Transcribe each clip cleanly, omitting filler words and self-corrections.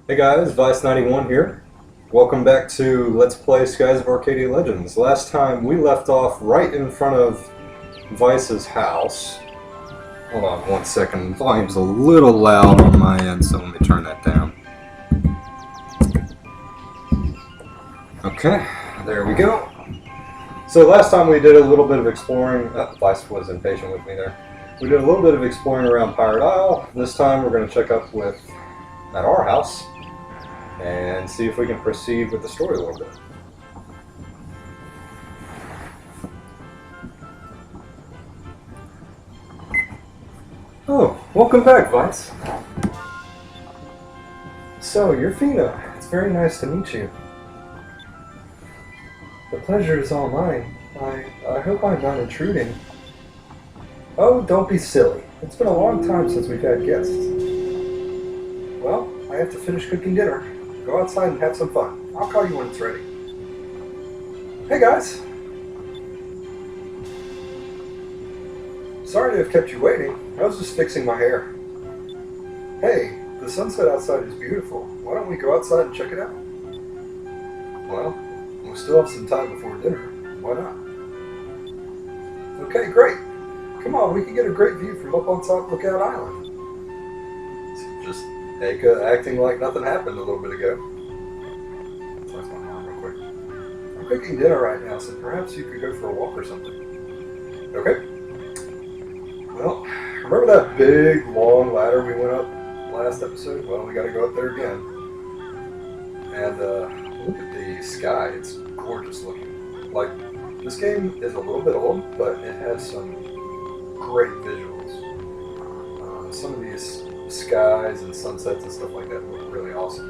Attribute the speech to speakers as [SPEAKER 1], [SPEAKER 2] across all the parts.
[SPEAKER 1] Hey guys, Vyse91 here. Welcome back to Let's Play Skies of Arcadia Legends. Last time we left off right in front of Vyse's house. Hold on one second, the volume's a little loud on my end, so let me turn that down. Okay, there we go. So last time we did a little bit of exploring. Vyse was impatient with me there. We did a little bit of exploring around Pirate Isle. This time we're going to check up at our house and see if we can proceed with the story a little bit. Oh, welcome back, Vyse. So, you're Fina. It's very nice to meet you. The pleasure is all mine. I hope I'm not intruding. Oh, don't be silly. It's been a long time since we've had guests. Well, I have to finish cooking dinner. Go outside and have some fun. I'll call you when it's ready. Hey guys! Sorry to have kept you waiting. I was just fixing my hair. Hey, the sunset outside is beautiful. Why don't we go outside and check it out? Well, we still have some time before dinner. Why not? Okay, great. Come on, we can get a great view from up on top Lookout Island. It's just Aika acting like nothing happened a little bit ago. Talk to my mom real quick. I'm cooking dinner right now, so perhaps you could go for a walk or something. Okay. Well, remember that big, long ladder we went up last episode? Well, we gotta go up there again. And look at the sky. It's gorgeous looking. Like, this game is a little bit old, but it has some great visuals. Some of these skies and sunsets and stuff like that look really awesome.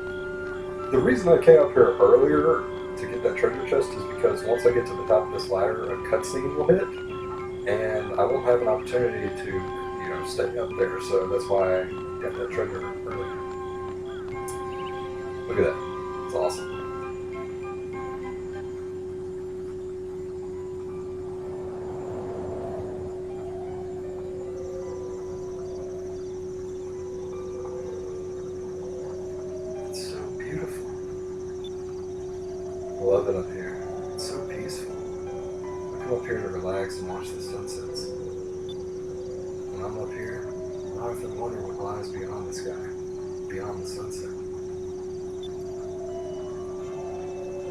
[SPEAKER 1] The reason I came up here earlier to get that treasure chest is because once I get to the top of this ladder, a cutscene will hit, and I won't have an opportunity to, stay up there. So that's why I got that treasure earlier. Look at that. It's awesome. Beautiful. I love it up here. It's so peaceful. I come up here to relax and watch the sunsets. When I'm up here, I often wonder what lies beyond the sky, beyond the sunset.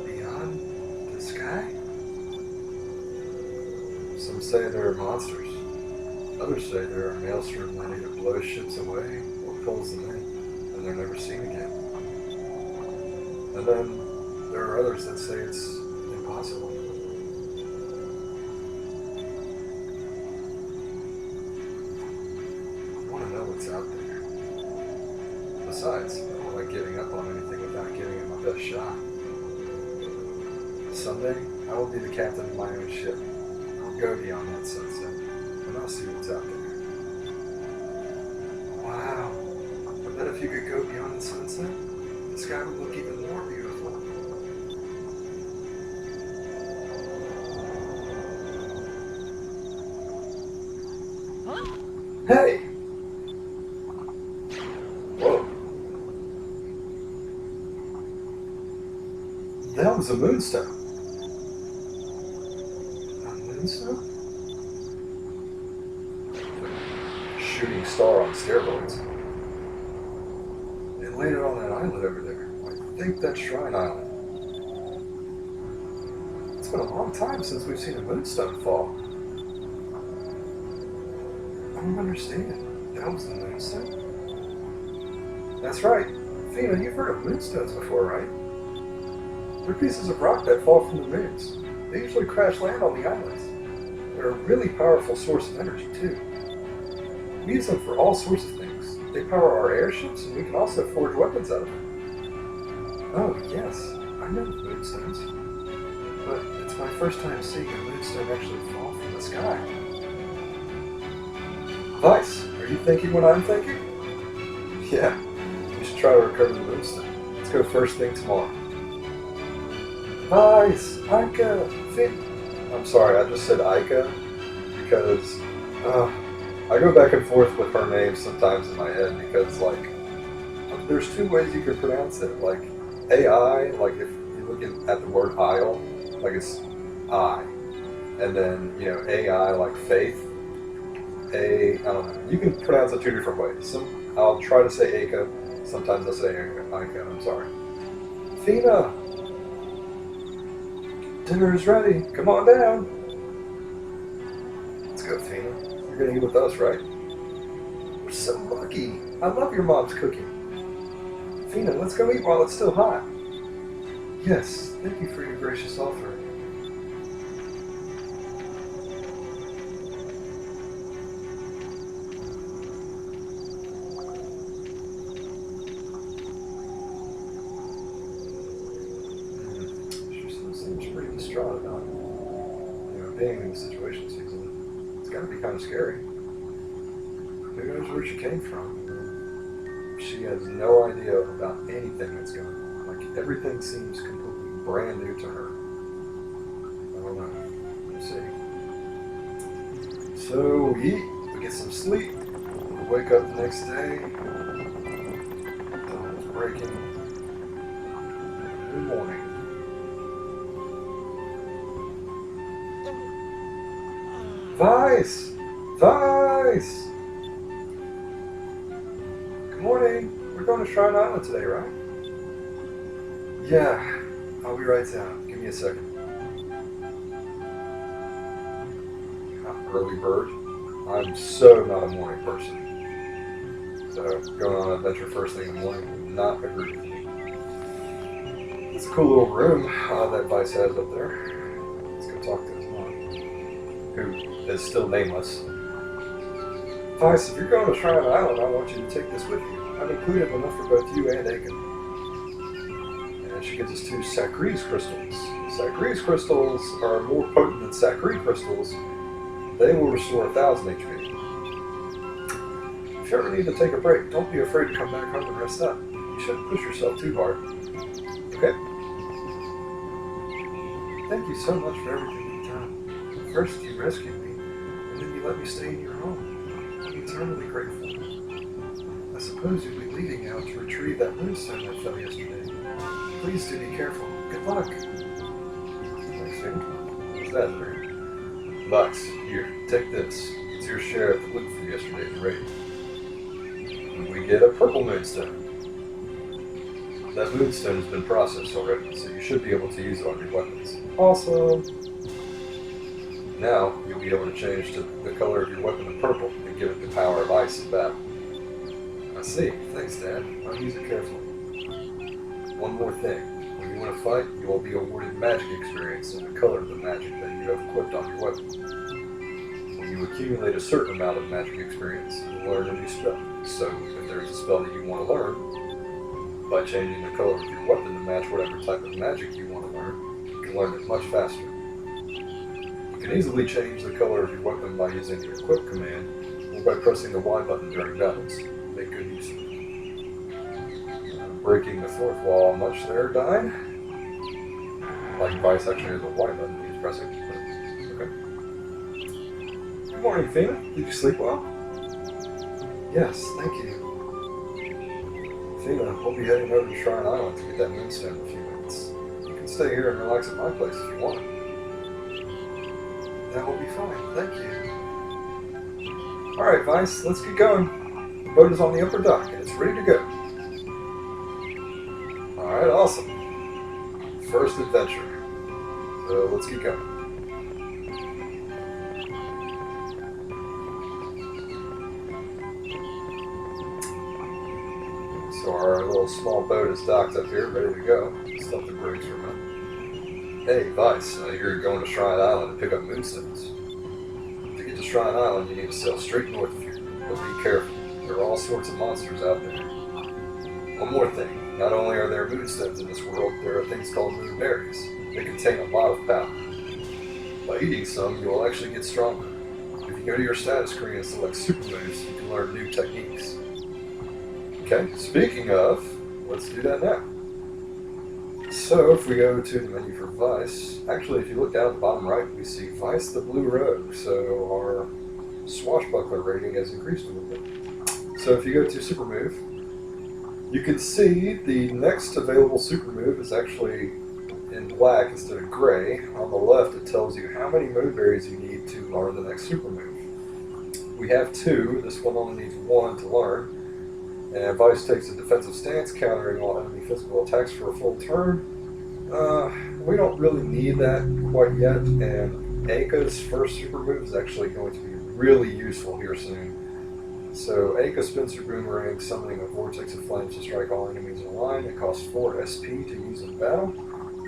[SPEAKER 1] Beyond the sky? Some say there are monsters. Others say there are maelstrom that either blows ships away or pulls them in, and they're never seen again. And then there are others that say it's impossible. I want to know what's out there. Besides, I don't like giving up on anything without giving it my best shot. Someday, I will be the captain of my own ship. I'll go beyond that sunset, and I'll see what's out there. Wow. I bet if you could go beyond the sunset, the sky would look even more beautiful.
[SPEAKER 2] Huh?
[SPEAKER 1] Hey! Whoa. That was a moonstone. A moonstone? Shooting star on steroids. It landed on that island over there. I think that's Shrine Island. It's been a long time since we've seen a moonstone fall. I don't understand. That was the moonstone? That's right. Fina, you've heard of moonstones before, right? They're pieces of rock that fall from the moons. They usually crash land on the islands. They're a really powerful source of energy, too. We use them for all sorts of things. They power our airships, and we can also forge weapons out of them. Oh, yes, I know of moonstones. But it's my first time seeing a moonstone actually fall from the sky. Vyse, are you thinking what I'm thinking? Yeah, we should try to recover the moonstone. Let's go first thing tomorrow. Vyse, Aika, I'm sorry, I just said Aika because I go back and forth with her name sometimes in my head because, like, there's two ways you could pronounce it. Like AI, like if you're looking at the word aisle, like it's I. And then, AI like faith. I don't know. You can pronounce it two different ways. I'll try to say Aika. Sometimes I'll say Aika. I'm sorry. Fina! Dinner is ready. Come on down. Let's go, Fina. You're going to eat with us, right? We're so lucky. I love your mom's cooking. Fina, let's go eat while it's still hot. Yes, thank you for your gracious offer. She seems pretty distraught about being in the situation she's in. It's got to be kind of scary. Who knows where she came from? She has no idea about anything that's going on. Like, everything seems completely brand new to her. I don't know. We'll see. So we eat, we get some sleep, we wake up the next day, dawn is breaking, new morning. Vyse! Vyse! Good morning. We're going to Shrine Island today, right? Yeah. I'll be right down. Give me a second. Early bird. I'm so not a morning person. So going on an adventure first thing in the morning would not agree with me. It's a cool little room that Vyse has up there. Let's go talk to his mom, who is still nameless. Vyse, if you're going to Shrine Island, I want you to take this with you. I've included enough for both you and Aika. And she gives us 2 Sacrise crystals. Sacrise crystals are more potent than Sacri crystals. They will restore 1,000 HP. If you ever need to take a break, don't be afraid to come back home and rest up. You shouldn't push yourself too hard. Okay? Thank you so much for everything you've done. First, you rescued me, and then you let me stay in your home. I'm eternally grateful. I suppose you'll be leaving now to retrieve that moonstone that fell yesterday. Please do be careful. Good luck. Thanks, Finn. What's that, Larry? Vyse, here, take this. It's your share of the loot from yesterday's raid. We get a purple moonstone. That moonstone has been processed already, so you should be able to use it on your weapons. Awesome! Now, you'll be able to change to the color of your weapon to purple and give it the power of ice in battle. I see. Thanks, Dad. I'll use it carefully. One more thing. When you want to fight, you will be awarded magic experience in the color of the magic that you have equipped on your weapon. When you accumulate a certain amount of magic experience, you'll learn a new spell. So, if there's a spell that you want to learn, by changing the color of your weapon to match whatever type of magic you want to learn, you can learn it much faster. You can easily change the color of your weapon by using the equip command or by pressing the Y button during battles. Make good use of it. Breaking the 4th wall much there, Dine. Like Vyse actually has a Y button he's pressing. Okay. Good morning, Fina. Did you sleep well? Yes, thank you. Fina, we'll be heading over to Shrine Island to get that moonstone in a few minutes. You can stay here and relax at my place if you want. That will be fine, thank you. Alright, Vyse, let's get going. The boat is on the upper dock and it's ready to go. Alright, awesome. First adventure. So let's get going. So our little small boat is docked up here, ready to go. Stuff the brakes for a minute. Hey, Vyse, you're going to Shrine Island to pick up moonstones. To get to Shrine Island, you need to sail straight north of here. But be careful. There are all sorts of monsters out there. One more thing. Not only are there moonstones in this world, there are things called moonberries. They contain a lot of power. By eating some, you will actually get stronger. If you go to your status screen and select super moves, you can learn new techniques. Okay, speaking of, let's do that now. So, if we go to the menu for Vyse, actually if you look down at the bottom right, we see Vyse the Blue Rogue, so our swashbuckler rating has increased a little bit. So if you go to super move, You can see the next available super move is actually in black instead of gray. On the left, it tells you how many moonberries you need to learn the next super move. We have 2. This one only needs 1 to learn. And Vyse takes a defensive stance, countering all enemy physical attacks for a full turn. We don't really need that quite yet, and Aika's first super move is actually going to be really useful here soon. So Aika spins her boomerang, summoning a vortex of flames to strike all enemies in a line. It costs 4 SP to use in battle.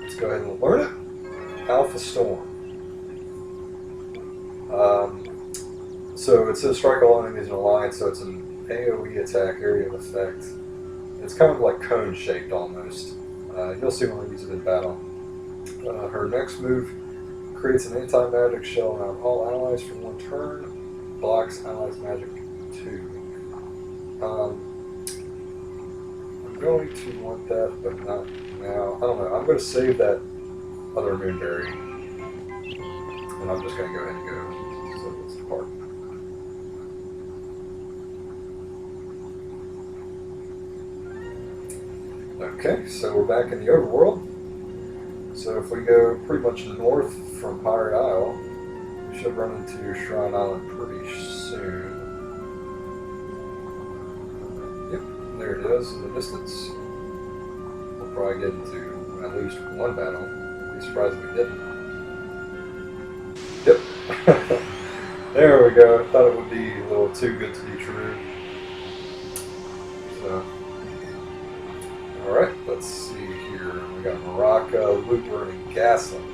[SPEAKER 1] Let's go ahead and learn it. Alpha Storm. So it says strike all enemies in a line, so it's an AoE attack, area of effect. It's kind of like cone shaped almost. You'll see when I use it in battle. Her next move creates an anti-magic shell around all allies for 1 turn. Blocks allies' magic 2. I'm going to want that, but not now. I don't know. I'm going to save that other moonberry. And I'm just going to go ahead and go. So let's depart. Okay, so we're back in the overworld. So if we go pretty much north from Pirate Isle, we should run into Shrine Island pretty soon. Yep, there it is in the distance. We'll probably get into at least 1 battle. I'd be surprised if we didn't. Yep. There we go. I thought it would be a little too good to be true. So. Alright, let's see here. We got Maraca, Looper, and Gasling.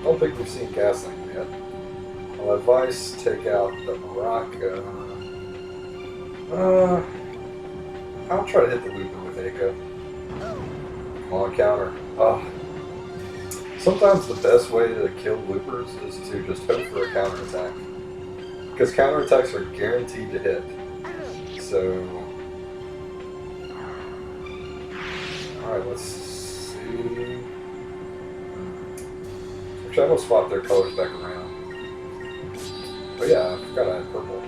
[SPEAKER 1] Don't think we've seen Gasling yet. I'll have Vyse take out the Maraca. I'll try to hit the Looper with Aika. Come on, counter. Sometimes the best way to kill Loopers is to just hope for a counter attack. Because counter attacks are guaranteed to hit. So... Alright, let's see. Actually, I'm going to swap their colors back around. But yeah, I forgot I had purple.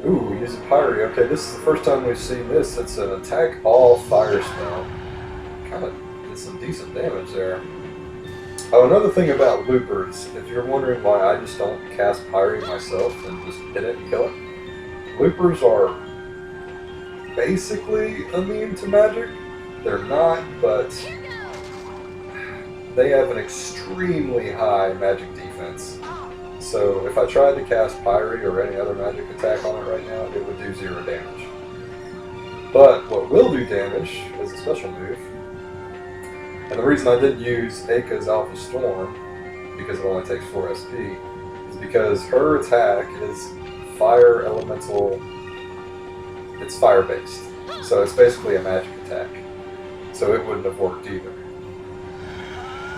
[SPEAKER 1] Ooh, using piratey. Okay, this is the first time we've seen this. It's an attack all fire spell. Kind of did some decent damage there. Oh, another thing about loopers, if you're wondering why I just don't cast piratey myself and just hit it and kill it, loopers are basically immune to magic. They're not, but they have an extremely high magic defense. So if I tried to cast piratey or any other magic attack on it right now, it would do 0 damage. But what will do damage is a special move. And the reason I didn't use Aika's Alpha Storm, because it only takes 4 SP, is because her attack is fire elemental. It's fire-based, so it's basically a magic attack. So it wouldn't have worked either.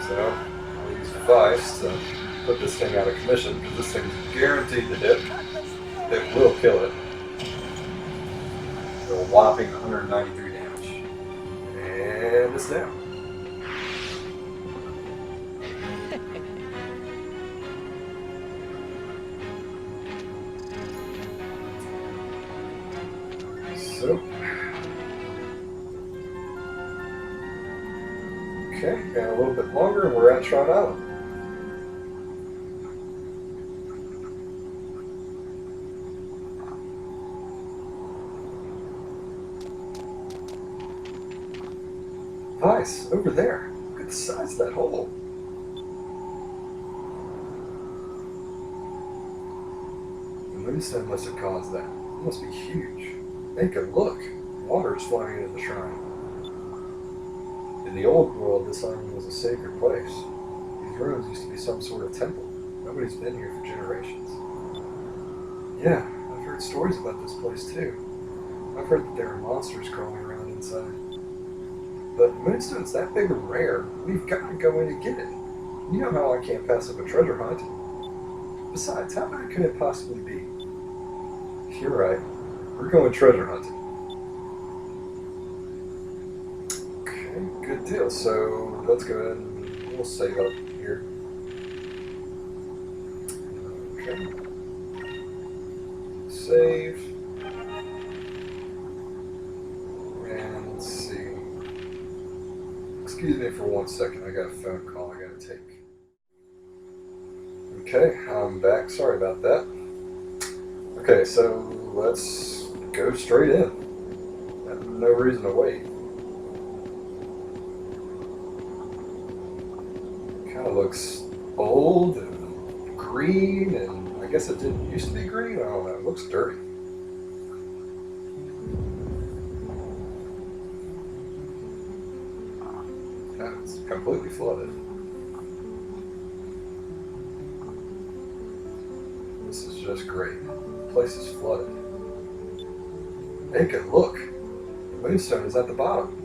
[SPEAKER 1] So I'll use Vyse to put this thing out of commission, because this thing's guaranteed to hit. It will kill it. So a whopping 193 damage. And it's down. So, okay, and a little bit longer, and we're at Shrine Island. Vyse, over there. Look at the size of that hole. The moonstone must have caused that. It must be huge. Aika, look! Water is flowing into the shrine. In the old world, this island was a sacred place. These ruins used to be some sort of temple. Nobody's been here for generations. Yeah, I've heard stories about this place too. I've heard that there are monsters crawling around inside. But moonstone's that big and rare, we've got to go in and get it. You know how I can't pass up a treasure hunt. Besides, how bad could it possibly be? You're right. We're going treasure hunting. Okay, good deal. So let's go ahead and we'll save up here. Okay. Save. Excuse me for 1 second, I got a phone call I gotta take. Okay, I'm back. Sorry about that. Okay, so let's go straight in. No reason to wait. Kind of looks old and green, and I guess it didn't used to be green. I don't know. It looks dirty. Yeah, it's completely flooded. This is just great. The place is flooded. Aika, look! The moonstone is at the bottom.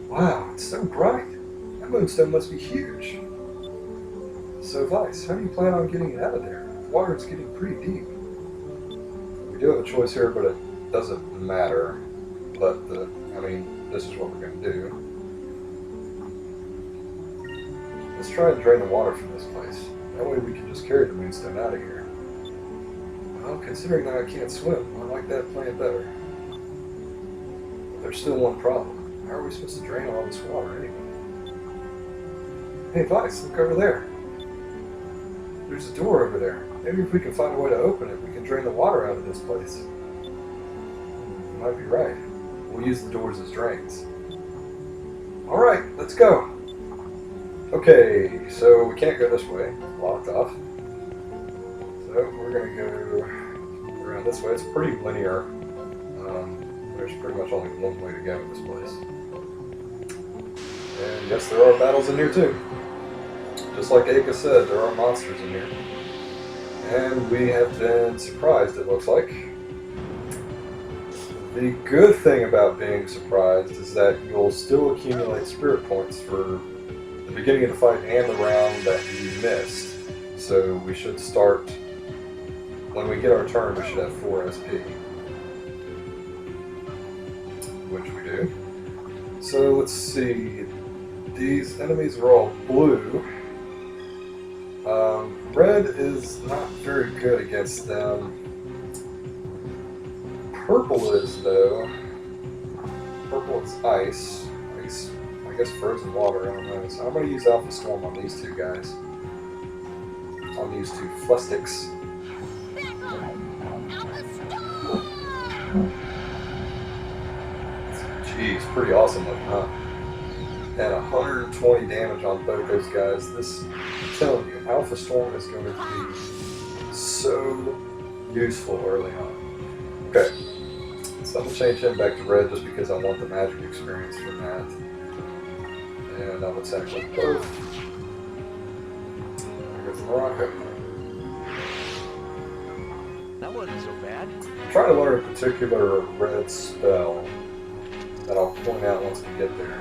[SPEAKER 1] Wow, it's so bright. That moonstone must be huge. So Vyse, how do you plan on getting it out of there? The water is getting pretty deep. We do have a choice here, but it doesn't matter. But, this is what we're going to do. Let's try and drain the water from this place. That way we can just carry the moonstone out of here. Well, considering that I can't swim, I like that plan better. But there's still one problem. How are we supposed to drain all this water anyway? Hey Vyse, look over there. There's a door over there. Maybe if we can find a way to open it, we can drain the water out of this place. You might be right. We'll use the doors as drains. Alright, let's go. Okay, so we can't go this way. It's blocked off. So we're going to go around this way. It's pretty linear. There's pretty much only one way to go in this place. And yes, there are battles in here too. Just like Aika said, there are monsters in here. And we have been surprised, it looks like. The good thing about being surprised is that you'll still accumulate spirit points for the beginning of the fight and the round that you missed. So we should start, when we get our turn, we should have 4 SP. Which we do. So let's see. These enemies are all blue. Red is not very good against them. Purple is, though. Purple is ice. Ice, I guess frozen water, I don't know. So I'm going to use Alpha Storm on these two guys. On these two Flustics. Jeez, pretty awesome looking, huh? And 120 damage on both those guys. I'm telling you, Alpha Storm is going to be so useful early on. Okay, so I'm going to change him back to red just because I want the magic experience from that. And I'll attack with both. There goes Morocco.
[SPEAKER 2] That wasn't so bad.
[SPEAKER 1] I'm trying to learn a particular red spell that I'll point out once we get there.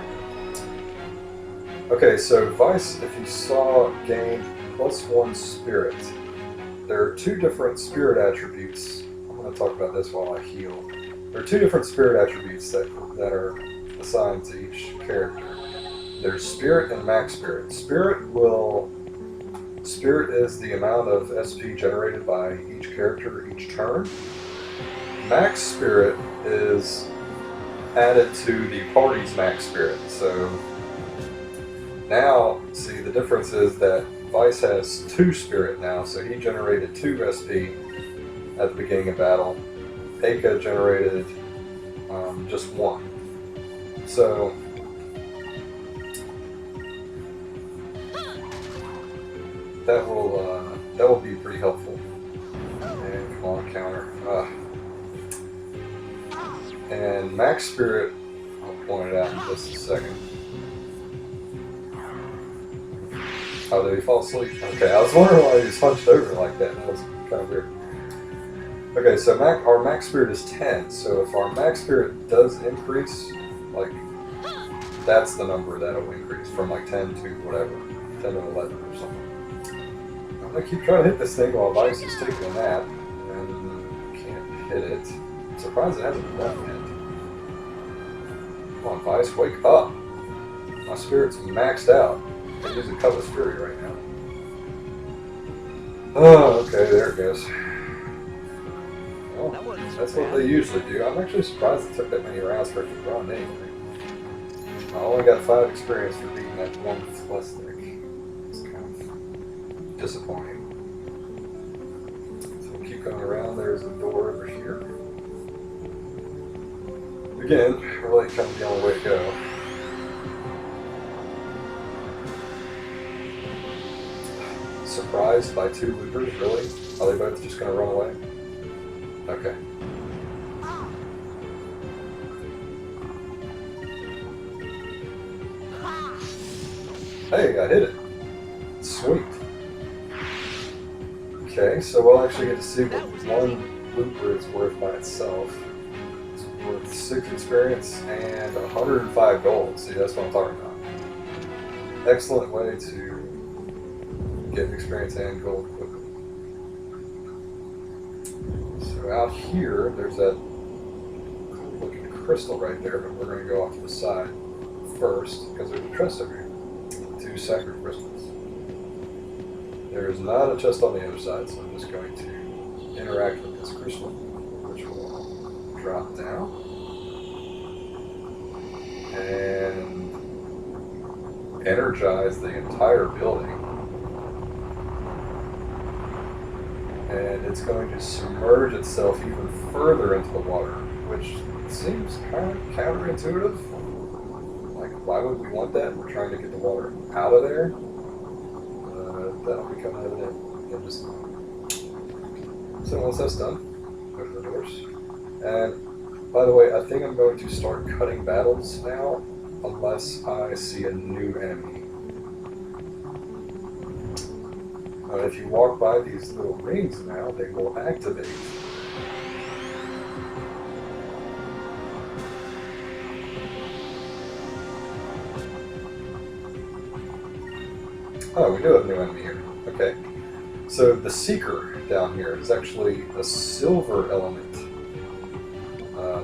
[SPEAKER 1] Okay, so Vyse, if you saw, gained +1 spirit. There are 2 different spirit attributes. I'm going to talk about this while I heal. There are 2 different spirit attributes that are assigned to each character. There's spirit and max spirit. Spirit is the amount of SP generated by each character each turn. Max spirit is added to the party's max spirit. So now, see, the difference is that Vyse has 2 spirit now, so he generated 2 SP at the beginning of battle. Aika generated just 1. So that will be pretty helpful. And come on, counter. And max spirit, I'll point it out in just a second. Oh, did he fall asleep? Okay, I was wondering why he was hunched over like that. That was kind of weird. Okay, so our max spirit is 10. So if our max spirit does increase, like, that's the number that'll increase from like 10 to whatever, 10 to 11 or something. I'm gonna keep trying to hit this thing while Vyse is taking a nap, and can't hit it. I'm surprised it hasn't done yet. Come on, Vyse, wake up! My spirit's maxed out. I can use a Cutlass Fury right now. Oh, okay, there it goes. Well,
[SPEAKER 2] That wasn't so
[SPEAKER 1] That's
[SPEAKER 2] bad.
[SPEAKER 1] what they usually do. I'm actually surprised it took that many rounds for it to run anyway. I only got 5 experience for beating that one flesh stick. It's kind of disappointing. So we'll keep going around. There's a door over here. Again, really kind of the only way to go. Surprised by 2 loopers, really? Are they both just going to run away? Okay. Hey, I hit it. Sweet. Okay, so we'll actually get to see what one looper is worth by itself. It's worth 6 experience and 105 gold. See, that's what I'm talking about. Excellent way to get experience and gold quickly. So out here, there's that cool looking crystal right there, but we're going to go off to the side first because there's a chest over here. 2 sacred crystals. There is not a chest on the other side, so I'm just going to interact with this crystal, which will drop down. And energize the entire building. And it's going to submerge itself even further into the water, which seems kind of counterintuitive. Like, why would we want that? We're trying to get the water out of there. That'll become evident in just a moment. So once that's done, open the doors. And by the way, I think I'm going to start cutting battles now, unless I see a new enemy. If you walk by these little rings now, they will activate. Oh, we do have a new enemy here. Okay. So the Seeker down here is actually a silver element.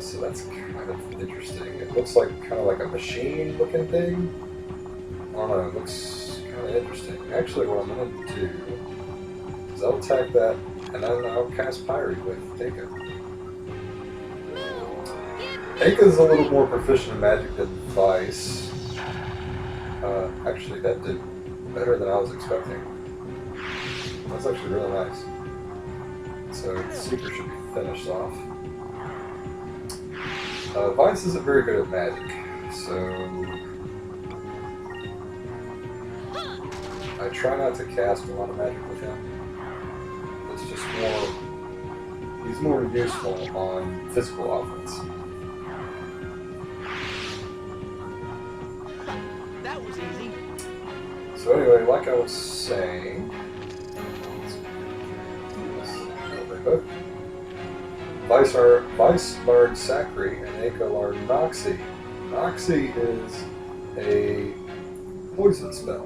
[SPEAKER 1] So that's kind of interesting. It looks like kind of like a machine looking thing. I don't know, it looks kind of interesting. Actually, what I'm going to do is I'll attack that and then I'll cast Piratey with Aika. Aika's a little more proficient in magic than Vyse. Actually, that did better than I was expecting. That's actually really nice. So the Seeker should be finished off. Vyse isn't very good at magic, so I try not to cast a lot of magic with him. It's just more, he's more useful on physical offense.
[SPEAKER 2] That was easy.
[SPEAKER 1] So anyway, like I was saying, Vyse learned Sacri and Aika learned Noxy. Noxy is a poison spell.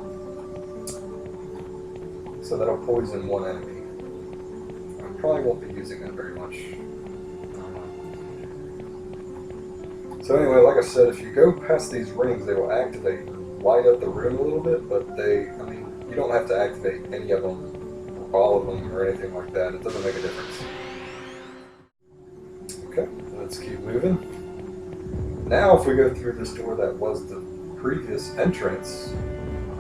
[SPEAKER 1] So that'll poison one enemy. I probably won't be using that very much. So anyway, like I said, if you go past these rings, they will activate and light up the room a little bit, but you don't have to activate any of them, or all of them, or anything like that. It doesn't make a difference. Okay, let's keep moving. Now if we go through this door that was the previous entrance,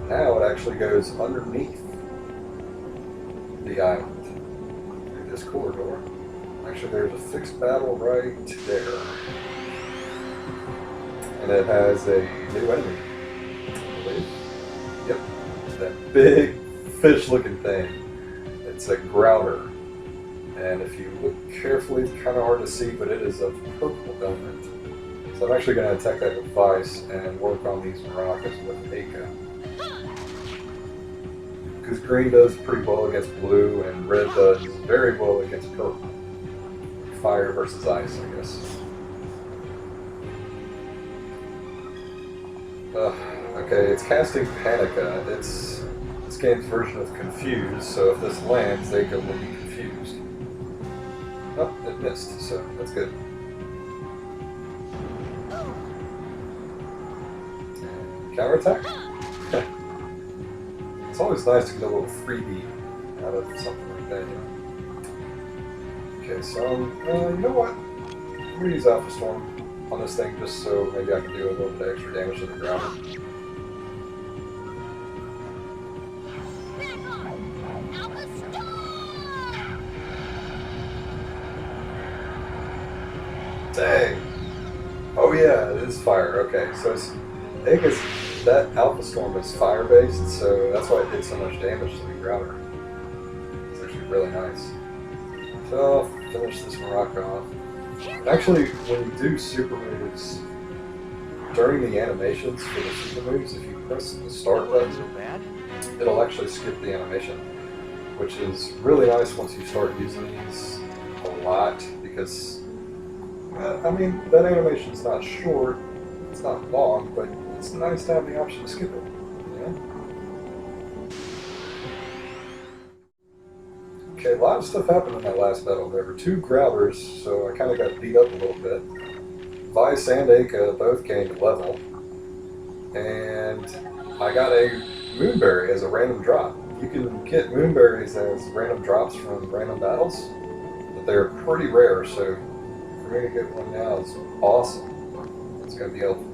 [SPEAKER 1] now it actually goes underneath the island, through this corridor. Actually, there's a fixed battle right there. And it has a new enemy, I believe. Yep, that big fish-looking thing. It's a grouter. And if you look carefully, it's kind of hard to see, but it is of purple element. So I'm actually going to attack that with Vyse and work on these maracas with Aika. Because green does pretty well against blue, and red does very well against purple. Fire versus ice, I guess. Okay, it's casting Panica. It's this game's version of Confused, so if this lands, Aika will be confused. Oh, it missed, so that's good. And counterattack? It's always nice to get a little freebie out of something like that, you know? Okay, so you know what? I'm gonna use Alpha Storm on this thing just so maybe I can do a little bit of extra damage to the grabber. Dang! Oh yeah, it is fire. Okay, so it's, I think it's that Alpha Storm is fire based, so that's why it did so much damage to the grabber. It's actually really nice. So I'll finish this Maraca off. Actually, when you do super moves, during the animations for the super moves, if you press the start
[SPEAKER 2] That wasn't
[SPEAKER 1] button,
[SPEAKER 2] so bad.
[SPEAKER 1] it'll actually skip the animation, which is really nice once you start using these a lot, because, I mean, that animation's not short, it's not long, but it's nice to have the option to skip it, you know? Okay, a lot of stuff happened in that last battle. There were 2 grabbers, so I kind of got beat up a little bit. Vyse and Aika both gained level, and I got a Moonberry as a random drop. You can get Moonberries as random drops from random battles, but they're pretty rare, so for me to get one now is awesome. It's going to be helpful.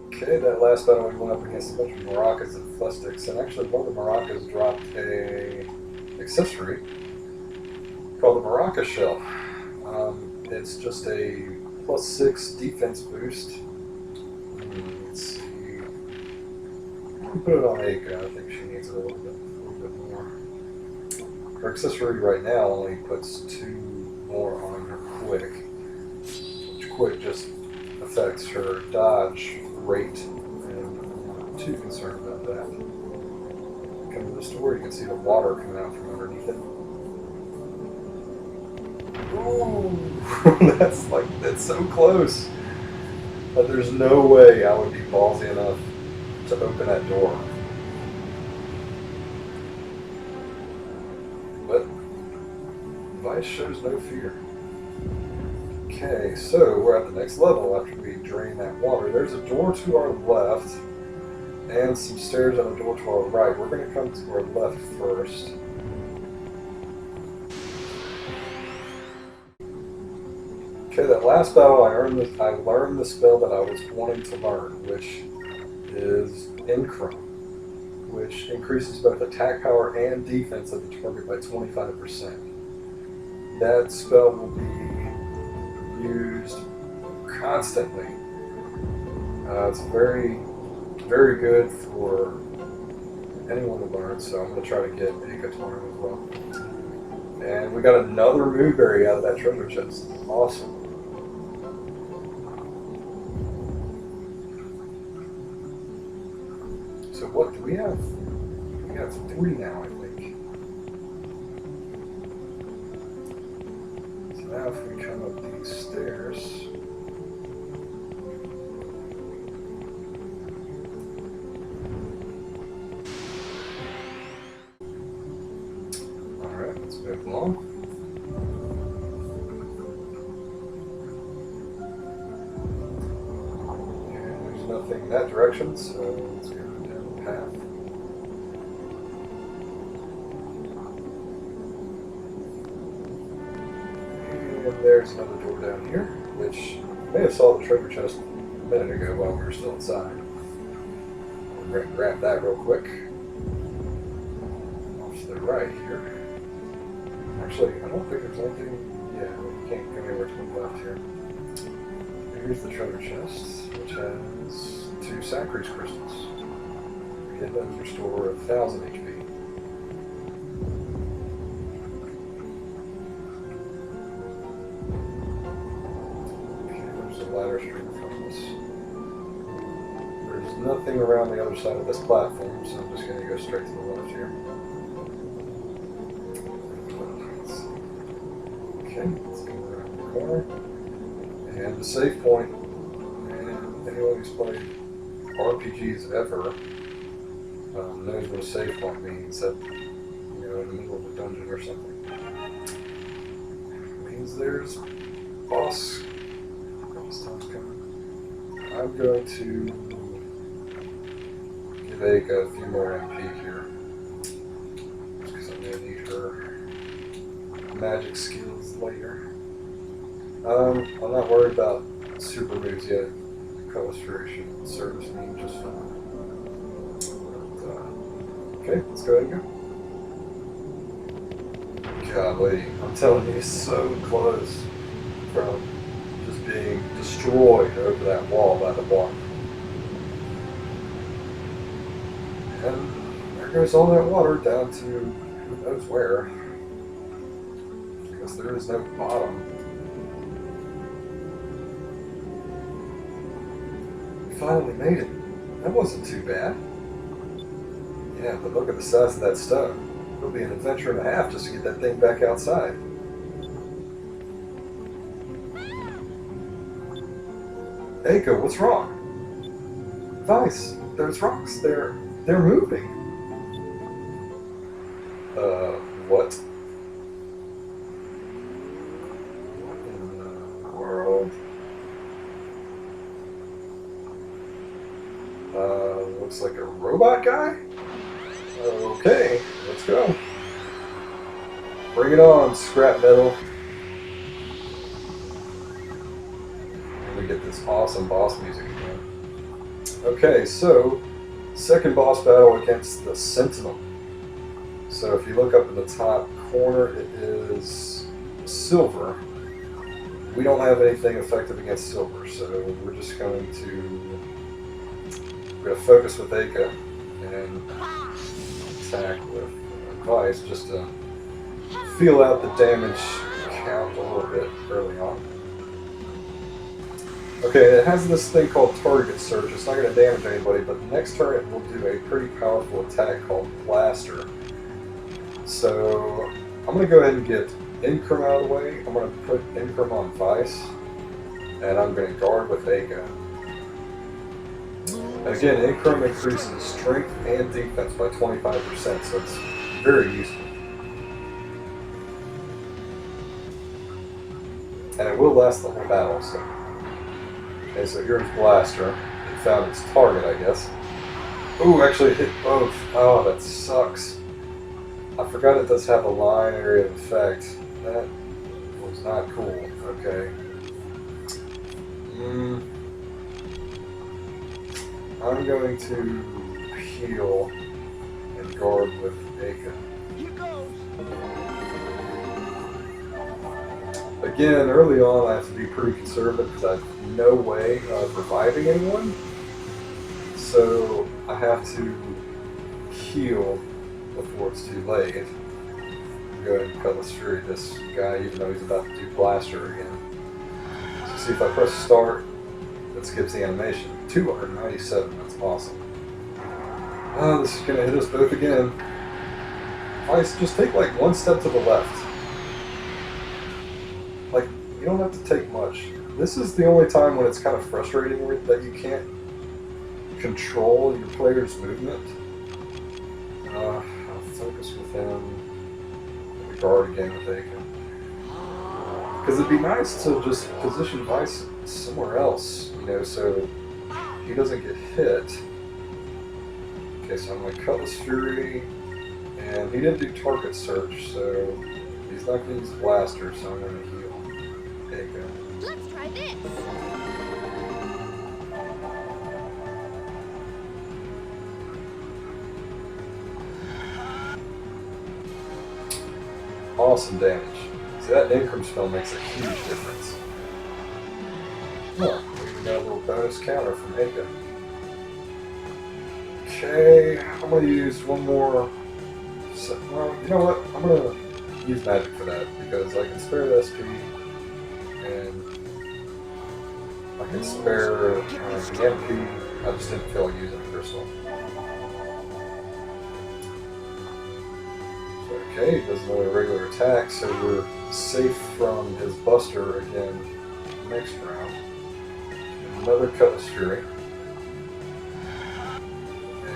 [SPEAKER 1] Okay, that last battle we went up against a bunch of maracas and Flustics, and actually one of the maracas dropped a accessory called the Maraca Shell. It's just a +6 defense boost. Let's see. We'll put it on Aika. I think she needs it a little bit more. Her accessory right now only puts 2 more on her quick, which quick just affects her dodge rate, and I'm not too concerned about that. Come to the store, you can see the water coming out from underneath it. Ooh, that's so close. But there's no way I would be ballsy enough to open that door. But Vyse shows no fear. Okay, so we're at the next level after we drain that water. There's a door to our left and some stairs and a door to our right. We're going to come to our left first. Okay, that last battle I learned the spell that I was wanting to learn, which is Incrum, which increases both attack power and defense of the target by 25%. That spell will be used constantly. It's very, very good for anyone to learn, so I'm going to try to get Aika to learn as well. And we got another Moonberry out of that treasure chest. Awesome. So what do we have? We have 3 now, I think. So now if we come up these stairs, alright, let's move along. And there's nothing in that direction, so let's go down the path. And there's another door down here, which you may have saw the treasure chest a minute ago while we were still inside. We're going to grab that real quick. Off to the right here. Actually, I don't think there's anything. Yeah, we can't go anywhere to the left here. Here's the treasure chest, which has 2 Sacris crystals. Hit those restore 1,000 HP. Okay, there's a ladder string from this. There's nothing around the other side of this platform, so I'm just going to go straight to the left here. Okay, let's go around the corner. And the save point, and anyone who's played RPGs ever knows what a save point means, that, you know, in the middle of a dungeon or something. It means there's boss time's coming. I'm going to give Aika a few more MP here. magic skills later. I'm not worried about super moves yet. Illustration serves me just fine. But, okay, let's go ahead and go. Golly, I'm telling you, so close from just being destroyed over that wall by the water. And there goes all that water down to who knows where. Because there is no bottom. We finally made it. That wasn't too bad. Yeah, but look at the size of that stone. It'll be an adventure and a half just to get that thing back outside. Aika, what's wrong? Vyse, those rocks, they're moving. What? What in the world? Looks like a robot guy? Okay, let's go. Bring it on, scrap metal. And we get this awesome boss music again. Okay, so second boss battle against the Sentinel. So if you look up in the top corner, it is silver. We don't have anything effective against silver, so we're just going to focus with Aika and attack with Vyse just to feel out the damage count a little bit early on. Okay, it has this thing called target search. It's not going to damage anybody, but the next turn it will do a pretty powerful attack called Blaster. So I'm going to go ahead and get Incrum out of the way. I'm going to put Incrum on Vyse, and I'm going to guard with Aika. And again, Incrum increases strength and defense by 25%, so it's very useful. And it will last the whole battle, so. Okay, so here's Blaster. It found its target, I guess. Ooh, actually it hit both. Oh, that sucks. I forgot it does have a line area of effect. That was not cool. Okay. I'm going to heal and guard with Aika.
[SPEAKER 2] Here goes.
[SPEAKER 1] Again, early on I have to be pretty conservative because I have no way of reviving anyone. So I have to heal before it's too late. Go ahead and Cutlass Fury this guy even though he's about to do Blaster again. So see if I press start, that skips the animation. 297, that's awesome. Oh, this is going to hit us both again. Vyse, just take like one step to the left. Like, you don't have to take much. This is the only time when it's kind of frustrating that you can't control your player's movement. I'll focus with him. And guard again with Aika. Because it'd be nice to just position Vyse somewhere else, you know, so he doesn't get hit. Okay, so I'm going to Cutlass Fury, and he didn't do target search, so he's not going to use Blaster, so I'm going to heal Aika.
[SPEAKER 3] Let's try this.
[SPEAKER 1] Awesome damage. See, that Incrum spell makes a huge difference. Oh, we got a little bonus counter from Aika. Okay, I'm going to use one more. Well, you know what? I'm going to use magic for that because I can spare the SP and I can spare the MP. I just didn't feel like using the crystal. Okay, he does another regular attack, so we're safe from his Buster again next round. Another Cutlass Fury.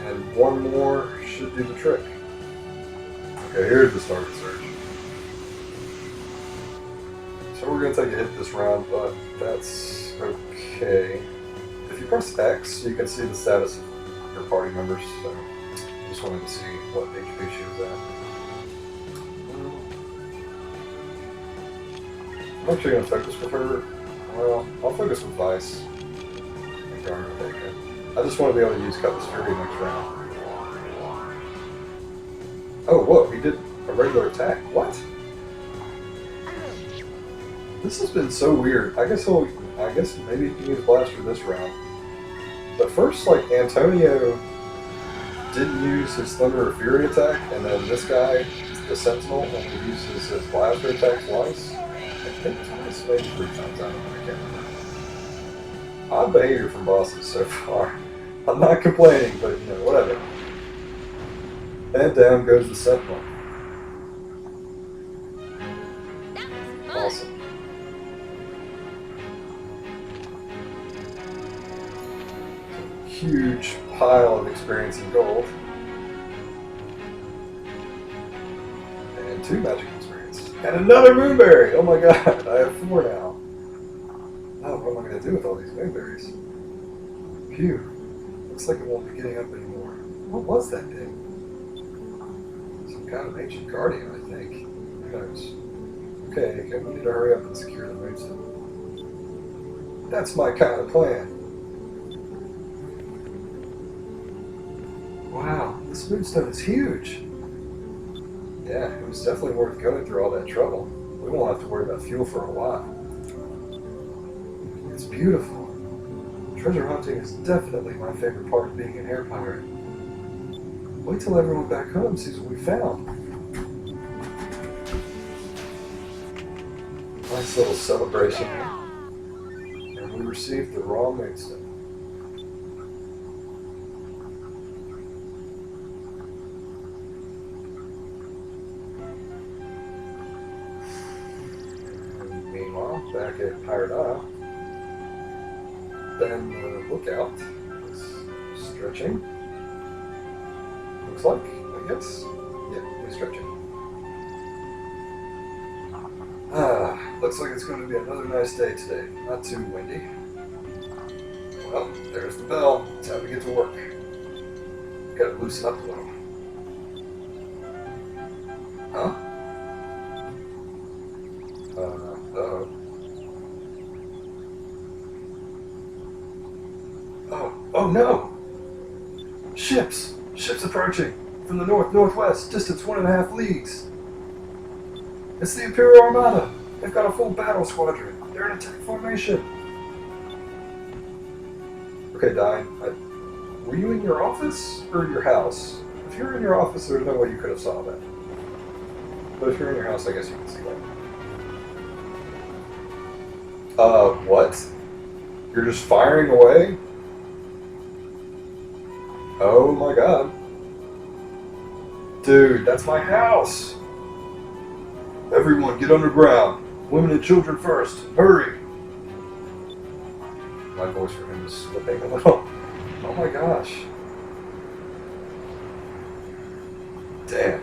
[SPEAKER 1] And one more should do the trick. Okay, here's the target search. So we're going to take a hit this round, but that's okay. If you press X, you can see the status of your party members, so just wanted to see what HP she was at. I'm actually going to focus with her. Well, I'll focus with Vyse. And Garner with Aika. I just want to be able to use Cutlass Fury next round. Oh, whoa, he did a regular attack. What? This has been so weird. I guess maybe he can use Blaster this round. But first, like, Antonio didn't use his Thunder or Fury attack, and then this guy, the Sentinel, only uses his Blaster attack twice. I think twice, maybe 3 times, I don't know, I can't remember. Odd behavior from bosses so far. I'm not complaining, but, you know, whatever. And down goes the Sentinel. Awesome. Huge pile of experience and gold. And 2 magic experience. And another moonberry! Oh my god, I have 4 now. Oh, what am I going to do with all these moonberries? Phew. Looks like it won't be getting up anymore. What was that thing? Some kind of ancient guardian, I think. Who knows? Okay, we need to hurry up and secure the moonstone. That's my kind of plan. Wow, this moonstone is huge. Yeah, it was definitely worth going through all that trouble. We won't have to worry about fuel for a while. It's beautiful. Treasure hunting is definitely my favorite part of being an air pirate. Wait till everyone back home sees what we found. Nice little celebration. And we received the raw moonstone. Meanwhile, back at Pirate Isle, Ben the lookout is stretching. Looks like, I guess. Yeah, he's stretching. Looks like it's going to be another nice day today. Not too windy. Well, there's the bell. Time to get to work. Gotta loosen up a little. Huh? Uh-oh. Oh no! Ships! Ships approaching! From the north-northwest, distance 1.5 leagues. It's the Imperial Armada! They've got a full battle squadron. They're in attack formation. Okay, Dine, were you in your office or your house? If you're in your office, there's no way you could have saw that. But if you're in your house, I guess you can see that. What? You're just firing away? Oh my god. Dude, that's my house! Everyone, get underground. Women and children first. Hurry! My voice for him is slipping a little. Oh my gosh. Damn.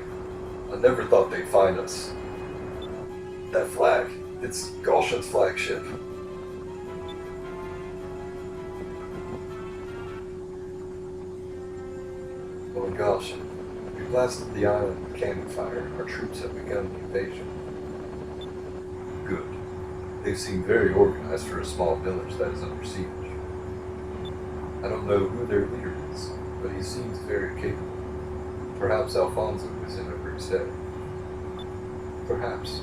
[SPEAKER 1] I never thought they'd find us. That flag. It's Gulshan's flagship. Lord Gulshan, we blasted the island with cannon fire. Our troops have begun the invasion. Good. They seem very organized for a small village that is under siege. I don't know who their leader is, but he seems very capable. Perhaps Alfonso is in over his head. Perhaps.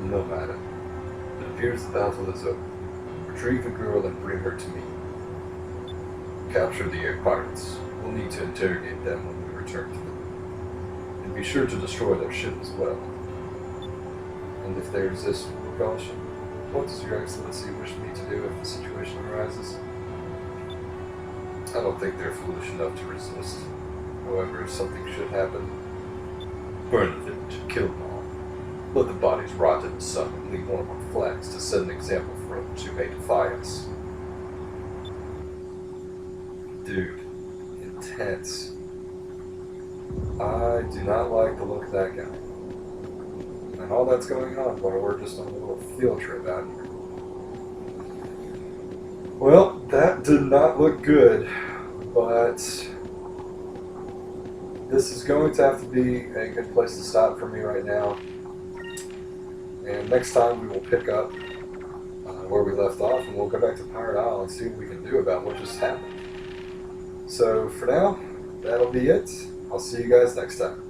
[SPEAKER 1] No matter. It appears the battle is over. Retrieve the girl and bring her to me. Capture the air pirates. We'll need to interrogate them when we return to them. And be sure to destroy their ship as well. And if they resist with precaution, what does Your Excellency wish me to do if the situation arises? I don't think they're foolish enough to resist. However, if something should happen, burn the village, kill them all. Let the bodies rot in the sun and leave one of our flags to set an example for others who may defy us. Dude, intense. I do not like the look of that guy. And all that's going on while we're just on a little field trip out here. Well, that did not look good, but this is going to have to be a good place to stop for me right now. And next time we will pick up where we left off, and we'll go back to Pirate Isle and see what we can do about what just happened. So for now, that'll be it. I'll see you guys next time.